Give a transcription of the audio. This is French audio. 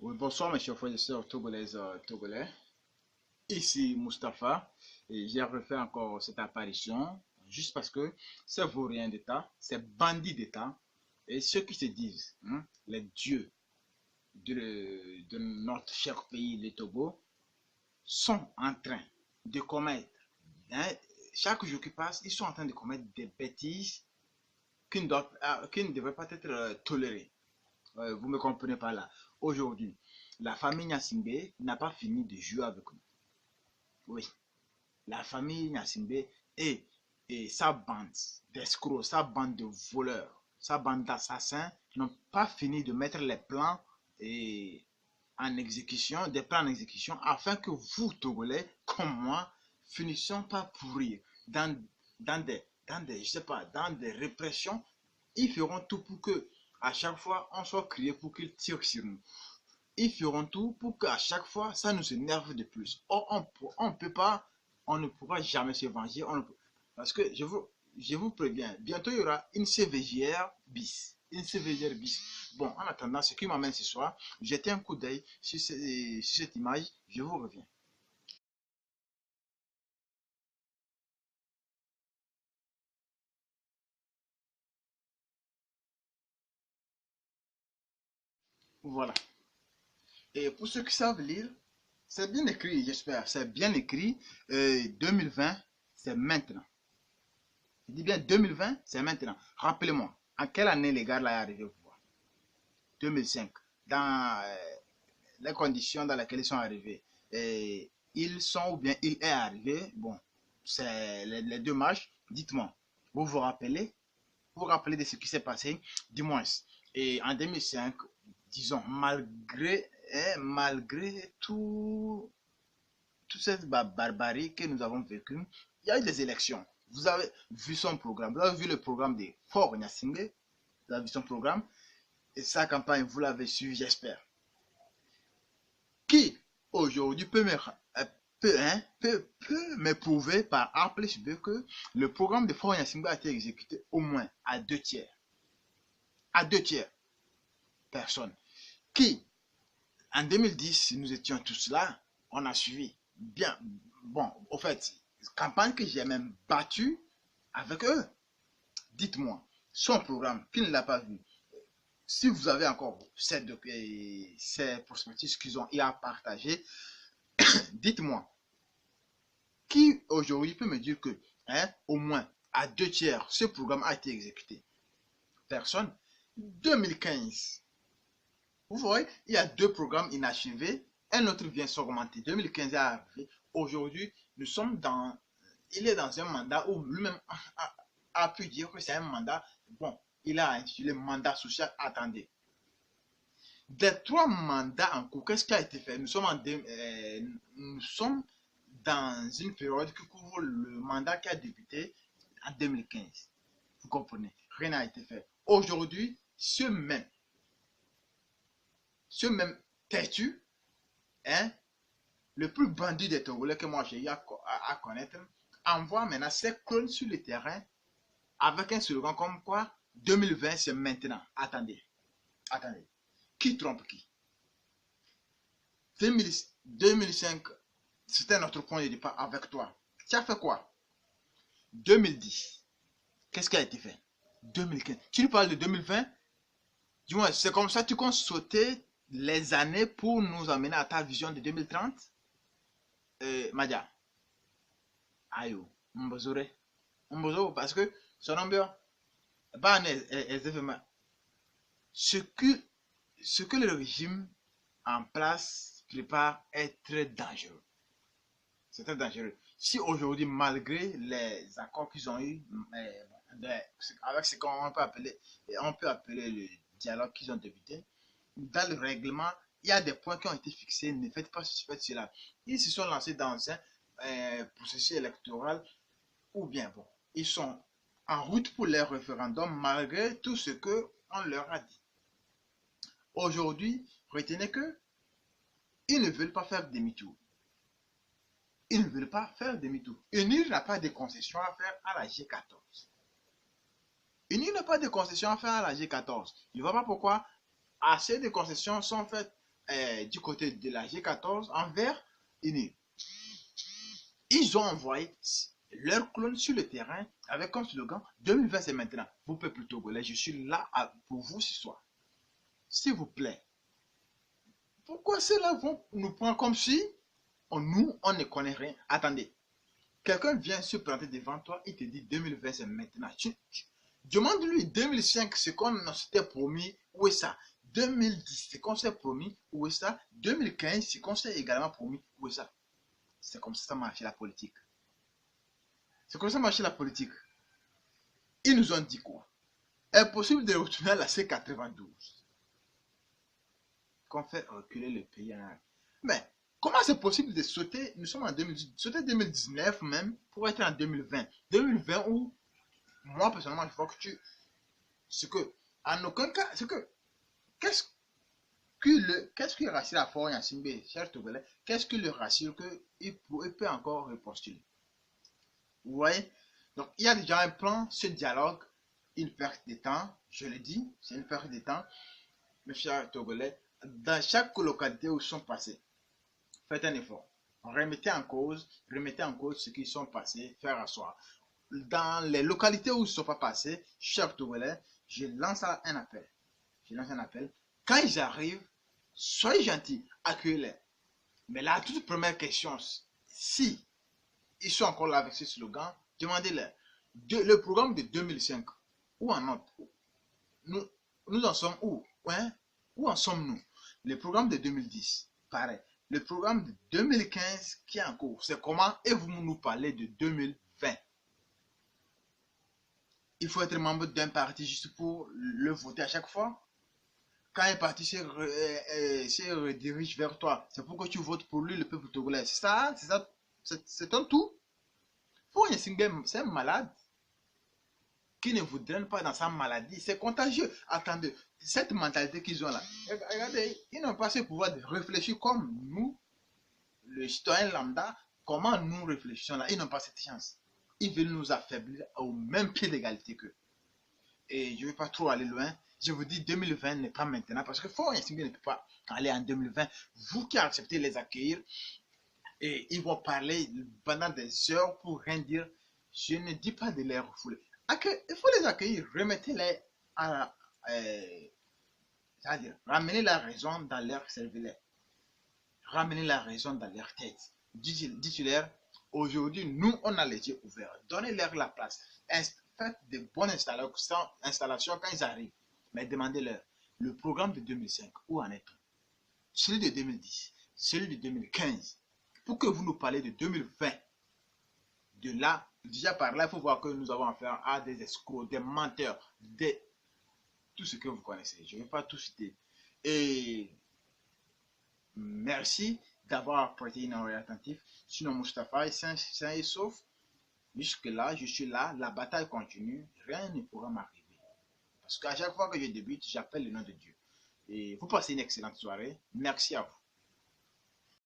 Oui, bonsoir mes chers frères et sœurs togolaises, togolais. Ici Mustapha et j'ai refait encore cette apparition juste parce que ces vauriens d'État, ces bandits d'État et ceux qui se disent les dieux de notre cher pays, le Togo, sont en train de commettre, hein, chaque jour qui passe, ils sont en train de commettre des bêtises qui ne devraient pas être tolérées. Vous me comprenez pas là. Aujourd'hui, la famille Nyasimbe n'a pas fini de jouer avec nous. Oui, la famille Nyasimbe et, et sa bande d'escrocs, sa bande de voleurs, sa bande d'assassins n'ont pas fini de mettre les plans et en exécution, des plans en exécution, afin que vous, Togolais, comme moi, finissions par pourrir je sais pas, dans des répressions. Ils feront tout pour que, à chaque fois, on soit crié pour qu'ils tirent sur nous. Ils feront tout pour qu'à chaque fois, ça nous énerve de plus. Or, on peut pas, on ne pourra jamais se venger. Parce que je vous préviens, bientôt il y aura une CVJR bis. Une CVJR bis. Bon, en attendant, ce qui m'amène ce soir, jetez un coup d'œil sur cette image, je vous reviens. Voilà. Et pour ceux qui savent lire, c'est bien écrit, j'espère. C'est bien écrit. 2020, c'est maintenant. Je dis bien 2020, c'est maintenant. Rappelez-moi, en quelle année les gars là est arrivé au pouvoir? 2005. Dans les conditions dans lesquelles ils sont arrivés. Et ils sont ou bien il est arrivé. Bon, c'est les deux marches. Dites-moi, vous vous rappelez? Vous vous rappelez de ce qui s'est passé? Dis-moi. Et en 2005, disons, malgré toute cette barbarie que nous avons vécue, il y a eu des élections. Vous avez vu son programme, vous avez vu le programme de Faure Gnassingbé, vous avez vu son programme, et sa campagne, vous l'avez suivi, j'espère. Qui aujourd'hui peut me prouver par A plus B que le programme de Faure Gnassingbé a été exécuté au moins à deux tiers. À deux tiers. Personne. Qui, en 2010, nous étions tous là, on a suivi. Bien, bon, au fait, campagne que j'ai même battue avec eux. Dites-moi, son programme, qui ne l'a pas vu, si vous avez encore ces prospectus qu'ils ont à partager, dites-moi, qui aujourd'hui peut me dire que, au moins à deux tiers, ce programme a été exécuté? Personne. 2015, vous voyez, il y a deux programmes inachevés, un autre vient s'augmenter. 2015 est arrivé. Aujourd'hui, nous sommes dans, il est dans un mandat où lui-même a pu dire que c'est un mandat, bon, il a intitulé mandat social. Attendez. Des trois mandats en cours, qu'est-ce qui a été fait? Nous sommes dans une période qui couvre le mandat qui a débuté en 2015. Vous comprenez? Rien n'a été fait. Aujourd'hui, ce même têtu, le plus bandit des Togolais que moi j'ai eu à connaître, envoie maintenant ses clones sur le terrain avec un slogan comme quoi 2020 c'est maintenant. Attendez. Qui trompe qui? 2005, c'était notre point de départ avec toi. Tu as fait quoi? 2010, qu'est-ce qui a été fait? 2015, tu nous parles de 2020? Dis-moi, c'est comme ça que tu comptes sauter les années pour nous amener à ta vision de 2030? Madia, ayo, mbozore. Mbozo, parce que son nom bien, ce que, ce que le régime en place prépare est très dangereux. C'est très dangereux. Si aujourd'hui, malgré les accords qu'ils ont eu, avec ce qu'on peut appeler le dialogue qu'ils ont débuté, dans le règlement, il y a des points qui ont été fixés. Ne faites pas ceci, faites cela. Ils se sont lancés dans un processus électoral ou bien bon, ils sont en route pour les référendums malgré tout ce qu'on leur a dit. Aujourd'hui, retenez que ils ne veulent pas faire demi-tour. Ils ne veulent pas faire demi-tour. UNIR n'a pas de concession à faire à la G14. UNIR n'a pas de concession à faire à la G14. Je ne vois pas pourquoi assez de concessions sont faites du côté de la G14 envers UNI. Ils ont envoyé leurs clones sur le terrain avec comme slogan 2020 c'est maintenant. Vous peuple togolais, je suis là pour vous ce soir. S'il vous plaît. Pourquoi ceux-là vont nous prendre comme si on ne connaît rien? Attendez. Quelqu'un vient se planter devant toi, il te dit 2020 c'est maintenant. Demande-lui 2005 ce qu'on s'était promis, où est ça? 2010 ce qu'on s'est promis, où est ça? 2015 ce qu'on s'est également promis, où est ça? C'est comme ça que ça marche la politique. C'est comme ça que marche la politique. Ils nous ont dit quoi? Est possible de retourner à la C92 qu'on fait reculer le pays en arrière. Mais comment c'est possible de sauter? Nous sommes en 2018, sauter 2019 même pour être en 2020. 2020 où, moi personnellement, je vois que ce que, en aucun cas, qu'est-ce que le rassure à Fort Yasimbe, cher Togolais, qu'est-ce que le rassure qu'il peut encore repostuler? Vous voyez? Donc, il y a déjà un plan, ce dialogue, une perte de temps, je le dis, c'est une perte de temps, mes chers Togolais, dans chaque localité où ils sont passés, faites un effort. Remettez en cause ce qu'ils sont passés, faire asseoir. Dans les localités où ils ne sont pas passés, chers Togolais, je lance un appel. Quand ils arrivent, soyez gentils, accueillez-les. Mais la toute première question, si ils sont encore là avec ce slogan, demandez-leur. Le programme de 2005, où en est? Nous en sommes où? Ouais? Où en sommes-nous? Le programme de 2010, pareil. Le programme de 2015 qui est en cours, c'est comment? Et vous nous parlez de 2020. Il faut être membre d'un parti juste pour le voter à chaque fois. Quand un parti se redirige vers toi, c'est pour que tu votes pour lui, le peuple togolais. C'est ça, c'est un tout. C'est un malade qui ne vous draine pas dans sa maladie. C'est contagieux. Attendez, cette mentalité qu'ils ont là, regardez, ils n'ont pas ce pouvoir de réfléchir comme nous, le citoyen lambda, comment nous réfléchissons là. Ils n'ont pas cette chance. Ils veulent nous affaiblir au même pied d'égalité qu'eux. Et je ne vais pas trop aller loin. Je vous dis 2020 n'est pas maintenant parce que Fort Yasimbe ne peut pas aller en 2020. Vous qui acceptez les accueillir, et ils vont parler pendant des heures pour rien dire. Je ne dis pas de les refouler. Il faut les accueillir, remettez-les à c'est-à-dire, ramenez la raison dans leur cerveau, ramenez la raison dans leur tête. Dites-leur, aujourd'hui, nous, on a les yeux ouverts. Donnez-leur la place. Faites de bonnes installations quand ils arrivent. Mais demandez-leur, le programme de 2005, où en est-on? Celui de 2010, celui de 2015. Pour que vous nous parlez de 2020, de là, déjà par là, il faut voir que nous avons affaire à des escrocs, des menteurs, tout ce que vous connaissez. Je ne vais pas tout citer. Et merci d'avoir prêté une oreille attentive. Sinon, Mustapha est sain et sauf. Jusque-là, je suis là, la bataille continue, rien ne pourra m'arriver. Parce qu'à chaque fois que je débute, j'appelle le nom de Dieu. Et vous passez une excellente soirée. Merci à vous.